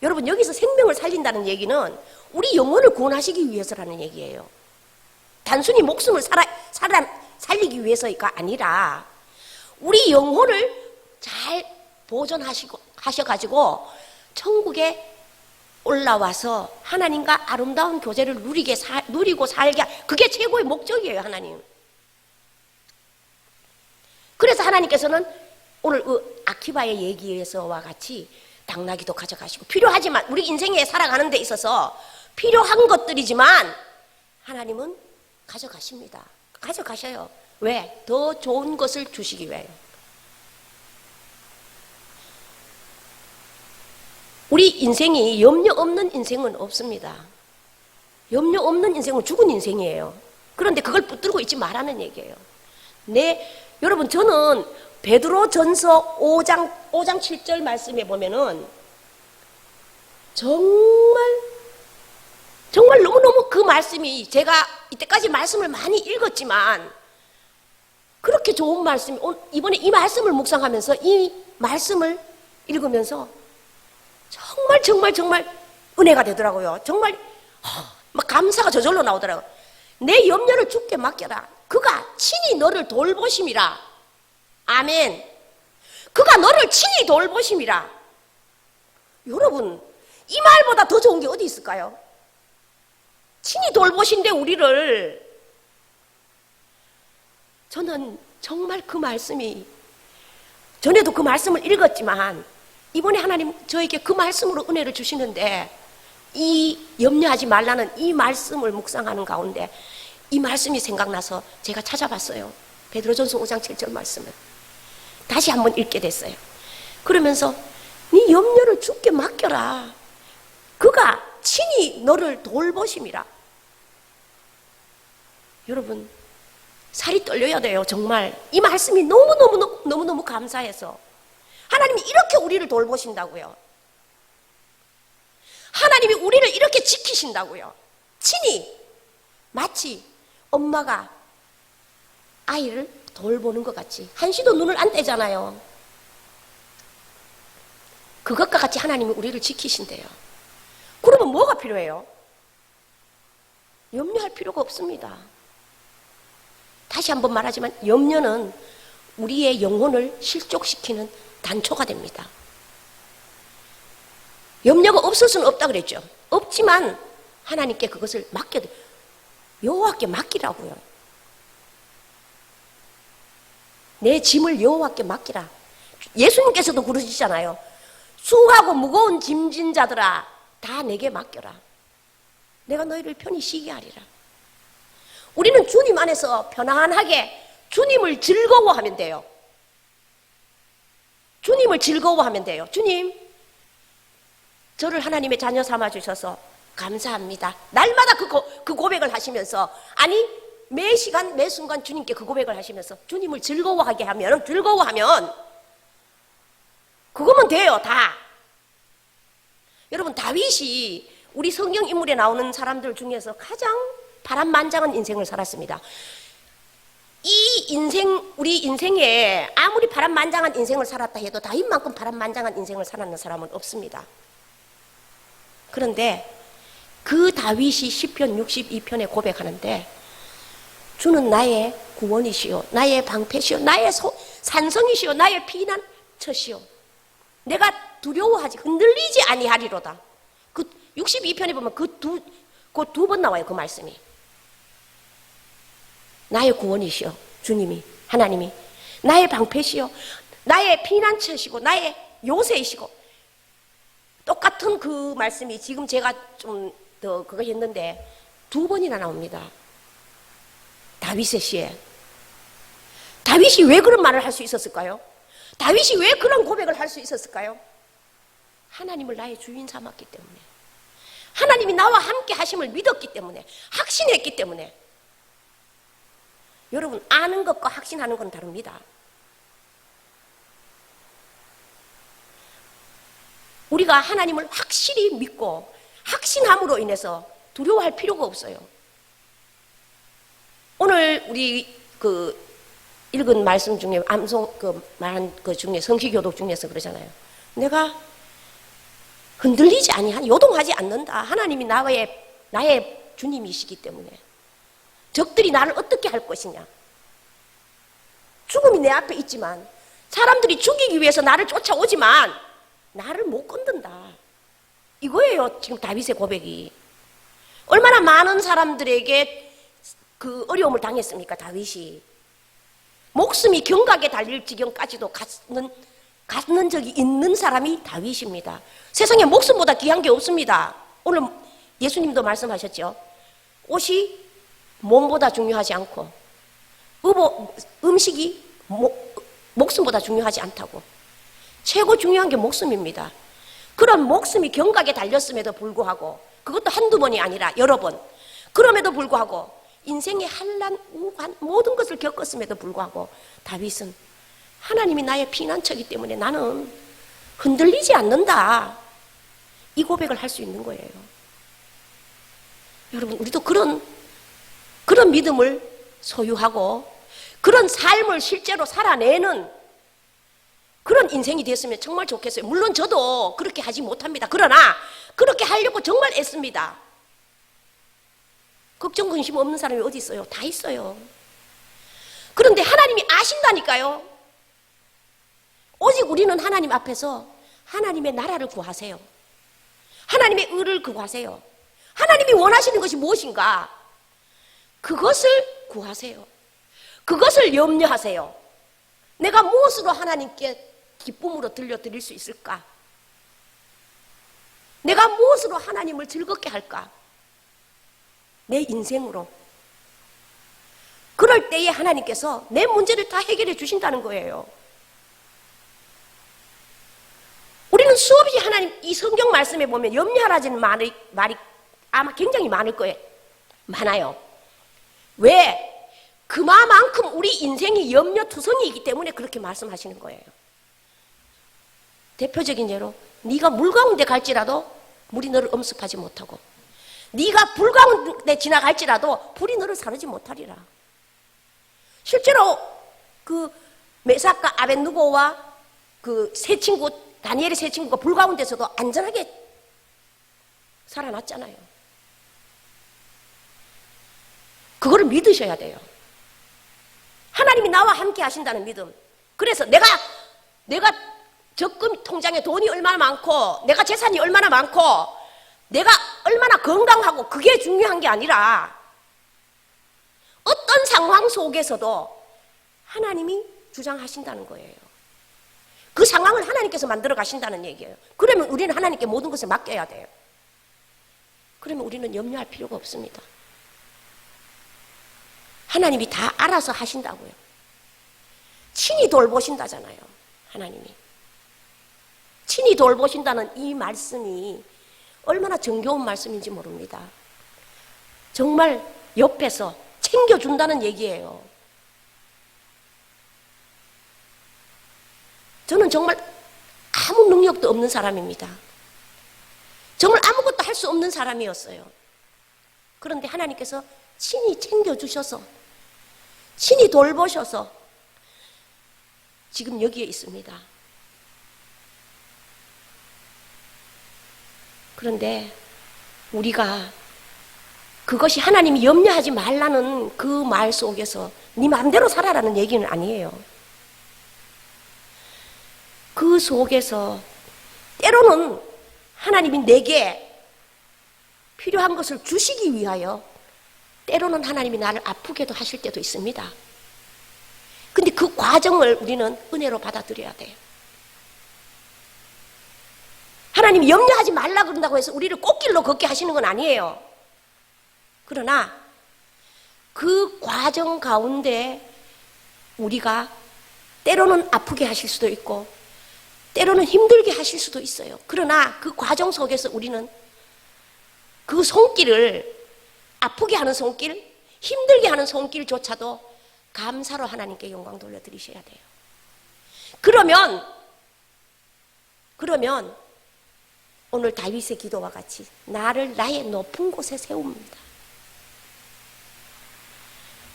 여러분, 여기서 생명을 살린다는 얘기는 우리 영혼을 구원하시기 위해서라는 얘기예요. 단순히 목숨을 살리기 위해서가 아니라 우리 영혼을 잘 보존하셔가지고 천국에 올라와서 하나님과 아름다운 교제를 누리고 살게, 그게 최고의 목적이에요, 하나님. 그래서 하나님께서는 오늘 아키바의 얘기에서와 같이 당나귀도 가져가시고, 필요하지만 우리 인생에 살아가는 데 있어서 필요한 것들이지만 하나님은 가져가십니다. 가져가셔요. 왜? 더 좋은 것을 주시기 위하여. 우리 인생이 염려 없는 인생은 없습니다. 염려 없는 인생은 죽은 인생이에요. 그런데 그걸 붙들고 있지 말라는 얘기예요. 여러분, 저는 베드로전서 5장 7절 말씀에 보면은 정말 너무너무 그 말씀이, 제가 이때까지 말씀을 많이 읽었지만 그렇게 좋은 말씀이, 이번에 이 말씀을 묵상하면서 이 말씀을 읽으면서 정말 은혜가 되더라고요. 정말 막 감사가 저절로 나오더라고요. 내 염려를 주께 맡겨라. 그가 친히 너를 돌보심이라. 아멘. 그가 너를 친히 돌보심이라. 여러분, 이 말보다 더 좋은 게 어디 있을까요? 친히 돌보신데 우리를. 저는 정말 그 말씀이, 전에도 그 말씀을 읽었지만 이번에 하나님 저에게 그 말씀으로 은혜를 주시는데, 이 염려하지 말라는 이 말씀을 묵상하는 가운데 이 말씀이 생각나서 제가 찾아봤어요. 베드로전서 5장 7절 말씀을 다시 한번 읽게 됐어요. 그러면서 네 염려를 주께 맡겨라. 그가 친히 너를 돌보심이라. 여러분, 살이 떨려야 돼요. 정말 이 말씀이 너무너무 감사해서 하나님이 이렇게 우리를 돌보신다고요. 하나님이 우리를 이렇게 지키신다고요. 친히, 마치 엄마가 아이를 돌보는 것 같이. 한시도 눈을 안 떼잖아요. 그것과 같이 하나님이 우리를 지키신대요. 그러면 뭐가 필요해요? 염려할 필요가 없습니다. 다시 한번 말하지만 염려는 우리의 영혼을 실족시키는 단초가 됩니다. 염려가 없을 수는 없다 그랬죠. 없지만 하나님께 그것을 맡겨도, 여호와께 맡기라고요. 내 짐을 여호와께 맡기라. 예수님께서도 그러시잖아요. 수고하고 무거운 짐진 자들아, 다 내게 맡겨라. 내가 너희를 편히 쉬게 하리라. 우리는 주님 안에서 편안하게 주님을 즐거워하면 돼요. 주님을 즐거워하면 돼요. 주님, 저를 하나님의 자녀 삼아 주셔서 감사합니다. 날마다 그 고백을 하시면서, 아니 매 시간 매 순간 주님께 그 고백을 하시면서 주님을 즐거워하게 하면, 그거면 돼요. 다. 여러분, 다윗이 우리 성경 인물에 나오는 사람들 중에서 가장 파란만장한 인생을 살았습니다. 우리 인생에 아무리 파란만장한 인생을 살았다 해도 다윗만큼 파란만장한 인생을 살았는 사람은 없습니다. 그런데 그 다윗이 시편 62편에 고백하는데, 주는 나의 구원이시요, 나의 방패시요, 나의 산성이시요, 나의 피난처시요, 내가 두려워하지 흔들리지 아니하리로다. 그 62편에 보면 그 두 번 나와요. 그 말씀이. 나의 구원이시요, 주님이, 하나님이 나의 방패시요, 나의 피난처시고 나의 요새이시고 똑같은 그 말씀이 지금 제가 좀 더 그거 했는데 2번이나 나옵니다. 다윗의 시에. 다윗이 왜 그런 말을 할 수 있었을까요? 다윗이 왜 그런 고백을 할 수 있었을까요? 하나님을 나의 주인 삼았기 때문에, 하나님이 나와 함께 하심을 믿었기 때문에, 확신했기 때문에. 여러분, 아는 것과 확신하는 건 다릅니다. 우리가 하나님을 확실히 믿고 확신함으로 인해서 두려워할 필요가 없어요. 오늘 우리 그 읽은 말씀 중에 말한 그 중에 성시교독 중에서 그러잖아요. 내가 흔들리지 아니한 요동하지 않는다. 하나님이 나의 주님이시기 때문에. 적들이 나를 어떻게 할 것이냐. 죽음이 내 앞에 있지만, 사람들이 죽이기 위해서 나를 쫓아오지만 나를 못 건든다. 이거예요, 지금 다윗의 고백이. 얼마나 많은 사람들에게 그 어려움을 당했습니까, 다윗이. 목숨이 경각에 달릴 지경까지도 갔는 적이 있는 사람이 다윗입니다. 세상에 목숨보다 귀한 게 없습니다. 오늘 예수님도 말씀하셨죠. 옷이 몸보다 중요하지 않고, 음식이 목숨보다 중요하지 않다고. 최고 중요한 게 목숨입니다. 그런 목숨이 경각에 달렸음에도 불구하고, 그것도 한두 번이 아니라 여러 번, 그럼에도 불구하고 인생의 한란 우한 모든 것을 겪었음에도 불구하고 다윗은 하나님이 나의 피난처이기 때문에 나는 흔들리지 않는다, 이 고백을 할 수 있는 거예요. 여러분, 우리도 그런 믿음을 소유하고 그런 삶을 실제로 살아내는 그런 인생이 됐으면 정말 좋겠어요. 물론 저도 그렇게 하지 못합니다. 그러나 그렇게 하려고 정말 애씁니다. 걱정 근심 없는 사람이 어디 있어요? 다 있어요. 그런데 하나님이 아신다니까요. 오직 우리는 하나님 앞에서 하나님의 나라를 구하세요. 하나님의 의를 구하세요. 하나님이 원하시는 것이 무엇인가? 그것을 구하세요. 그것을 염려하세요. 내가 무엇으로 하나님께 기쁨으로 들려드릴 수 있을까? 내가 무엇으로 하나님을 즐겁게 할까? 내 인생으로. 그럴 때에 하나님께서 내 문제를 다 해결해 주신다는 거예요. 우리는 수없이 하나님 이 성경 말씀에 보면 염려하라는 말이 아마 굉장히 많을 거예요. 많아요. 왜? 그만큼 우리 인생이 염려투성이이기 때문에 그렇게 말씀하시는 거예요. 대표적인 예로 네가 물 가운데 갈지라도 물이 너를 엄습하지 못하고, 네가 불 가운데 지나갈지라도 불이 너를 사르지 못하리라. 실제로 그 메삭과 아벳누고와 그 세 친구, 다니엘의 세 친구가 불 가운데서도 안전하게 살아났잖아요. 그거를 믿으셔야 돼요. 하나님이 나와 함께 하신다는 믿음. 그래서 내가 적금 통장에 돈이 얼마나 많고, 내가 재산이 얼마나 많고, 내가 얼마나 건강하고, 그게 중요한 게 아니라 어떤 상황 속에서도 하나님이 주장하신다는 거예요. 그 상황을 하나님께서 만들어 가신다는 얘기예요. 그러면 우리는 하나님께 모든 것을 맡겨야 돼요. 그러면 우리는 염려할 필요가 없습니다. 하나님이 다 알아서 하신다고요. 친히 돌보신다잖아요, 하나님이. 친히 돌보신다는 이 말씀이 얼마나 정겨운 말씀인지 모릅니다. 정말 옆에서 챙겨준다는 얘기예요. 저는 정말 아무 능력도 없는 사람입니다. 정말 아무것도 할 수 없는 사람이었어요. 그런데 하나님께서 친히 챙겨주셔서, 친히 돌보셔서 지금 여기에 있습니다. 그런데 우리가 그것이 하나님이 염려하지 말라는 그 말 속에서 네 마음대로 살아라는 얘기는 아니에요. 그 속에서 때로는 하나님이 내게 필요한 것을 주시기 위하여 때로는 하나님이 나를 아프게도 하실 때도 있습니다. 근데 그 과정을 우리는 은혜로 받아들여야 돼요. 하나님이 염려하지 말라 그런다고 해서 우리를 꽃길로 걷게 하시는 건 아니에요. 그러나 그 과정 가운데 우리가 때로는 아프게 하실 수도 있고 때로는 힘들게 하실 수도 있어요. 그러나 그 과정 속에서 우리는 그 손길을, 아프게 하는 손길, 힘들게 하는 손길조차도 감사로 하나님께 영광 돌려드리셔야 돼요. 그러면 오늘 다윗의 기도와 같이 나를 나의 높은 곳에 세웁니다.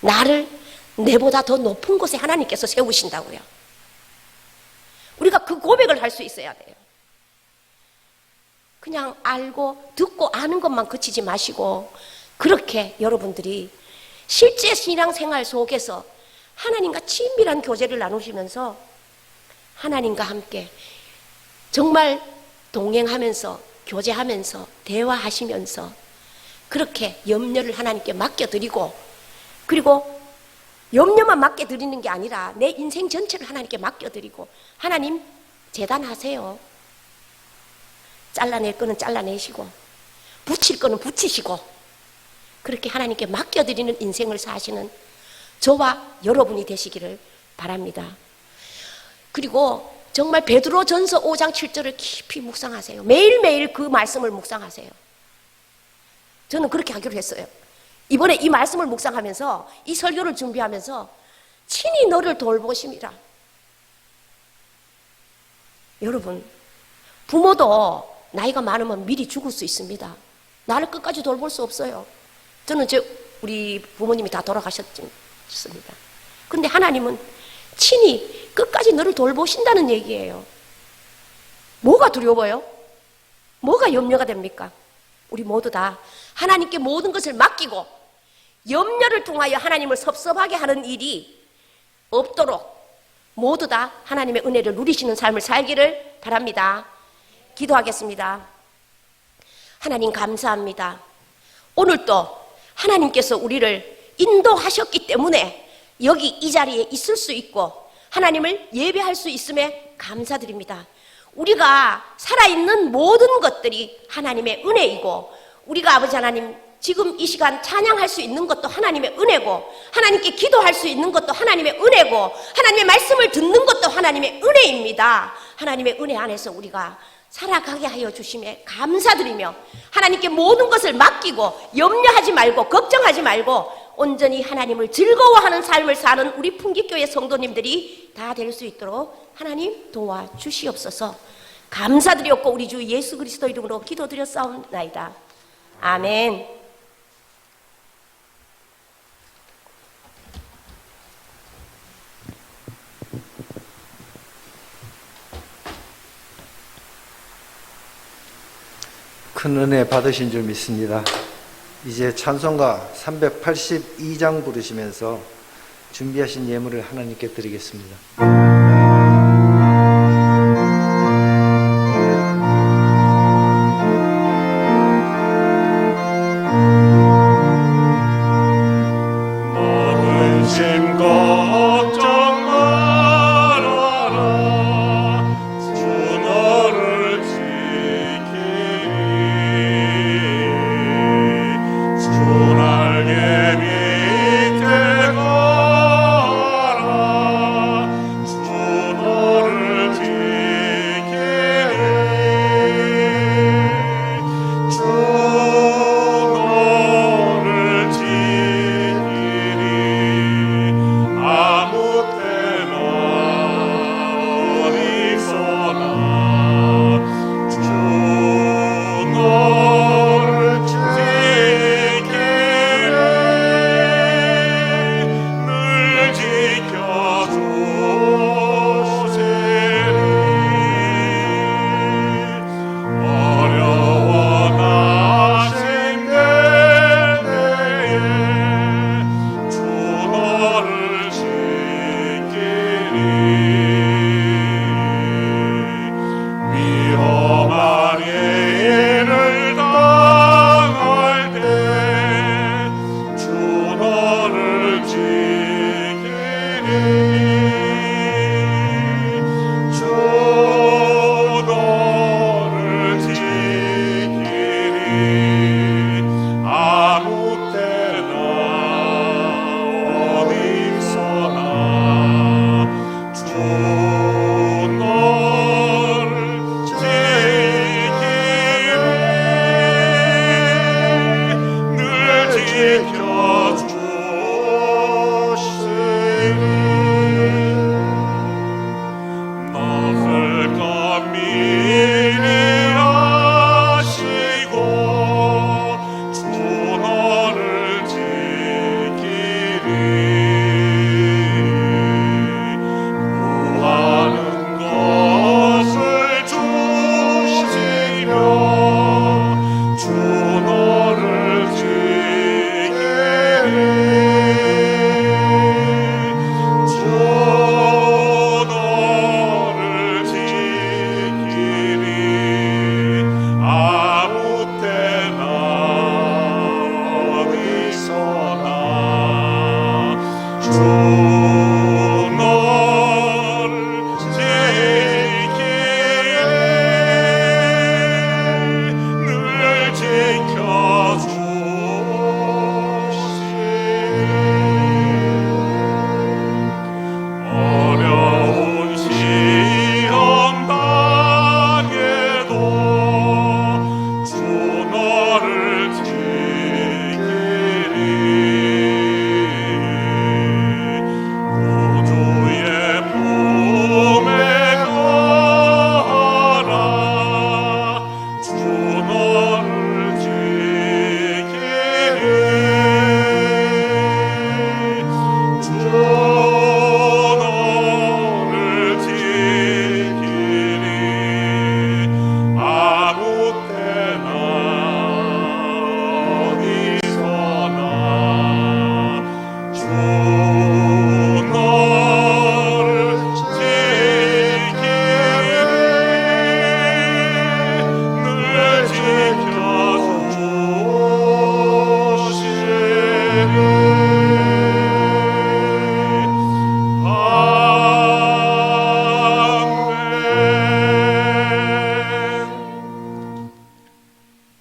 나를 내보다 더 높은 곳에 하나님께서 세우신다고요. 우리가 그 고백을 할 수 있어야 돼요. 그냥 알고 듣고 아는 것만 그치지 마시고 그렇게 여러분들이 실제 신앙생활 속에서 하나님과 친밀한 교제를 나누시면서 하나님과 함께 정말 동행하면서 교제하면서 대화하시면서 그렇게 염려를 하나님께 맡겨드리고, 그리고 염려만 맡겨드리는 게 아니라 내 인생 전체를 하나님께 맡겨드리고, 하나님 재단하세요. 잘라낼 거는 잘라내시고 붙일 거는 붙이시고, 그렇게 하나님께 맡겨드리는 인생을 사시는 저와 여러분이 되시기를 바랍니다. 그리고 정말 베드로전서 5장 7절을 깊이 묵상하세요. 매일매일 그 말씀을 묵상하세요. 저는 그렇게 하기로 했어요. 이번에 이 말씀을 묵상하면서 이 설교를 준비하면서 친히 너를 돌보심이라. 여러분, 부모도 나이가 많으면 미리 죽을 수 있습니다. 나를 끝까지 돌볼 수 없어요. 저는 우리 부모님이 다 돌아가셨습니다. 근데 하나님은 친히 끝까지 너를 돌보신다는 얘기예요. 뭐가 두려워요? 뭐가 염려가 됩니까? 우리 모두 다 하나님께 모든 것을 맡기고 염려를 통하여 하나님을 섭섭하게 하는 일이 없도록 모두 다 하나님의 은혜를 누리시는 삶을 살기를 바랍니다. 기도하겠습니다. 하나님 감사합니다. 오늘도 하나님께서 우리를 인도하셨기 때문에 여기 이 자리에 있을 수 있고 하나님을 예배할 수 있음에 감사드립니다. 우리가 살아있는 모든 것들이 하나님의 은혜이고, 우리가 아버지 하나님 지금 이 시간 찬양할 수 있는 것도 하나님의 은혜고, 하나님께 기도할 수 있는 것도 하나님의 은혜고, 하나님의 말씀을 듣는 것도 하나님의 은혜입니다. 하나님의 은혜 안에서 우리가 살아가게 하여 주심에 감사드리며 하나님께 모든 것을 맡기고 염려하지 말고 걱정하지 말고 온전히 하나님을 즐거워하는 삶을 사는 우리 풍기교회 성도님들이 다 될 수 있도록 하나님 도와주시옵소서. 감사드렸고 우리 주 예수 그리스도 이름으로 기도드렸사옵나이다. 아멘. 큰 은혜 받으신 줄 믿습니다. 이제 찬송가 382장 부르시면서 준비하신 예물을 하나님께 드리겠습니다. 주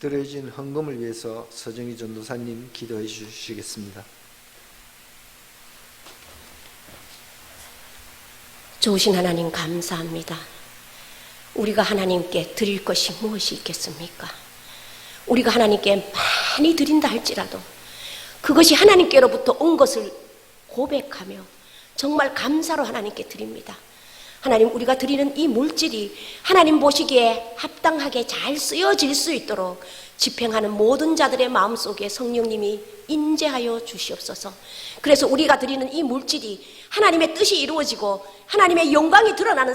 드려진 헌금을 위해서 서정희 전도사님 기도해 주시겠습니다. 좋으신 하나님 감사합니다. 우리가 하나님께 드릴 것이 무엇이 있겠습니까? 우리가 하나님께 많이 드린다 할지라도 그것이 하나님께로부터 온 것을 고백하며 정말 감사로 하나님께 드립니다. 하나님, 우리가 드리는 이 물질이 하나님 보시기에 합당하게 잘 쓰여질 수 있도록 집행하는 모든 자들의 마음속에 성령님이 인재하여 주시옵소서. 그래서 우리가 드리는 이 물질이 하나님의 뜻이 이루어지고 하나님의 영광이 드러나는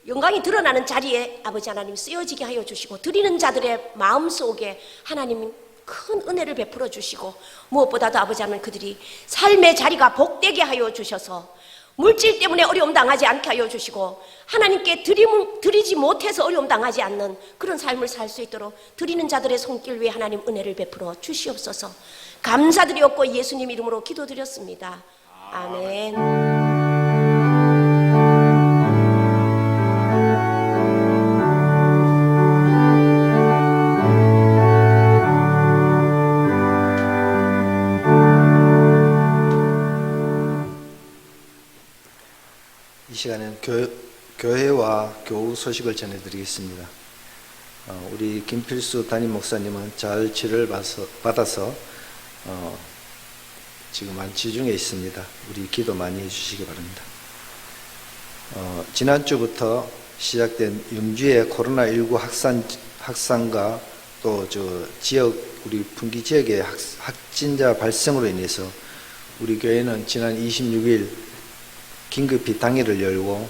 영광이 드러나는 자리에 아버지 하나님 쓰여지게 하여 주시고, 드리는 자들의 마음속에 하나님 큰 은혜를 베풀어 주시고, 무엇보다도 아버지 하나님 그들이 삶의 자리가 복되게 하여 주셔서 물질 때문에 어려움 당하지 않게 하여 주시고, 하나님께 드리지 못해서 어려움 당하지 않는 그런 삶을 살 수 있도록 드리는 자들의 손길 위에 하나님 은혜를 베풀어 주시옵소서. 감사드리옵고 예수님 이름으로 기도드렸습니다. 아멘. 이 시간에는 교회와 교우 소식을 전해드리겠습니다. 우리 김필수 담임 목사님은 잘 치료를 받아서 지금 완치 중에 있습니다. 우리 기도 많이 해주시기 바랍니다. 지난주부터 시작된 영주의 코로나19 확산과 또 우리 풍기 지역의 확진자 발생으로 인해서 우리 교회는 지난 26일 긴급히 당회를 열고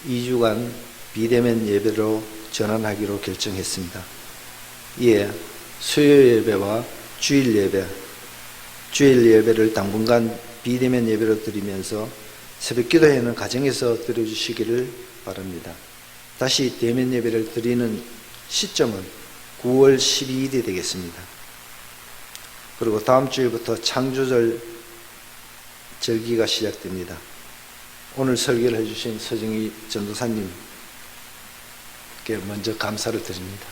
2주간 비대면 예배로 전환하기로 결정했습니다. 이에 수요 예배와 주일 예배를 당분간 비대면 예배로 드리면서 새벽 기도회는 가정에서 드려주시기를 바랍니다. 다시 대면 예배를 드리는 시점은 9월 12일이 되겠습니다. 그리고 다음 주일부터 창조절 절기가 시작됩니다. 오늘 설교를 해주신 서정희 전도사님께 먼저 감사를 드립니다.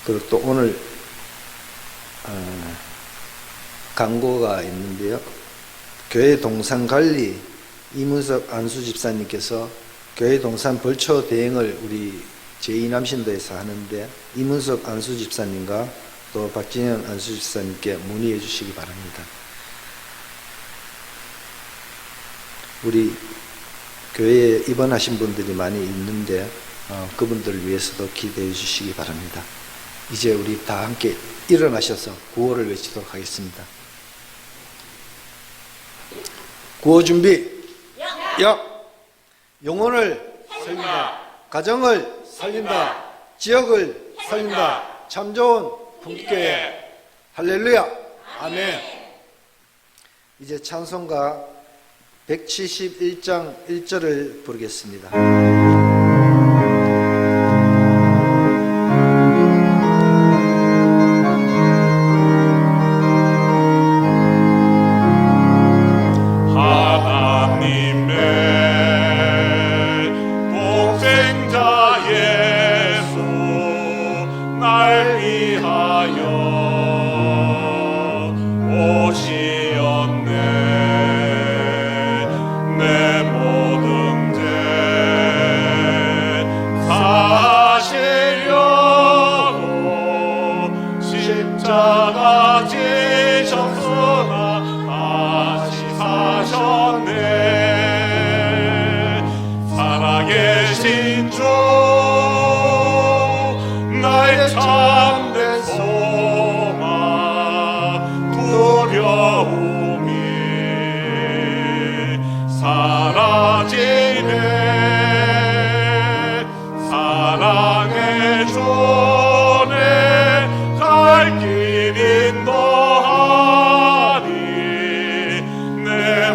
그리고 또 오늘 광고가 있는데요. 교회 동산관리 이문석 안수 집사님께서 교회 동산 벌초 대행을 우리 제2남신도에서 하는데 이문석 안수 집사님과 또 박진현 안수 집사님께 문의해 주시기 바랍니다. 우리 교회에 입원하신 분들이 많이 있는데 그분들을 위해서도 기도해 주시기 바랍니다. 이제 우리 다 함께 일어나셔서 구호를 외치도록 하겠습니다. 구호 준비. 영혼을 살린다. 가정을 살린다. 지역을 살린다. 참 좋은 풍기교회. 할렐루야. 아멘. 이제 찬송가 171장 1절을 부르겠습니다.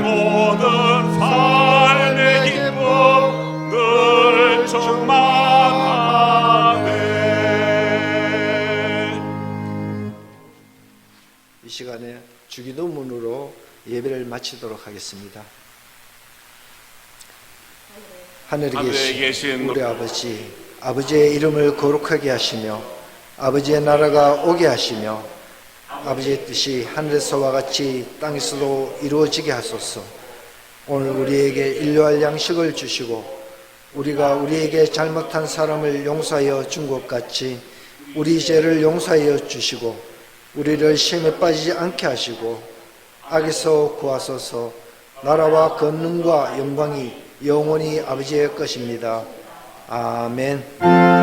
모든 삶의 기쁨 늘 충만 시간에 주기도문으로 예배를 마치도록 하겠습니다. 하늘에 계신 우리 아버지, 아버지의 이름을 거룩하게 하시며 아버지의 나라가 오게 하시며 아버지의 뜻이 하늘에서와 같이 땅에서도 이루어지게 하소서. 오늘 우리에게 일용할 양식을 주시고 우리가 우리에게 잘못한 사람을 용서하여 준 것 같이 우리 죄를 용서하여 주시고 우리를 시험에 빠지지 않게 하시고 악에서 구하소서. 나라와 권능과 영광이 영원히 아버지의 것입니다. 아멘.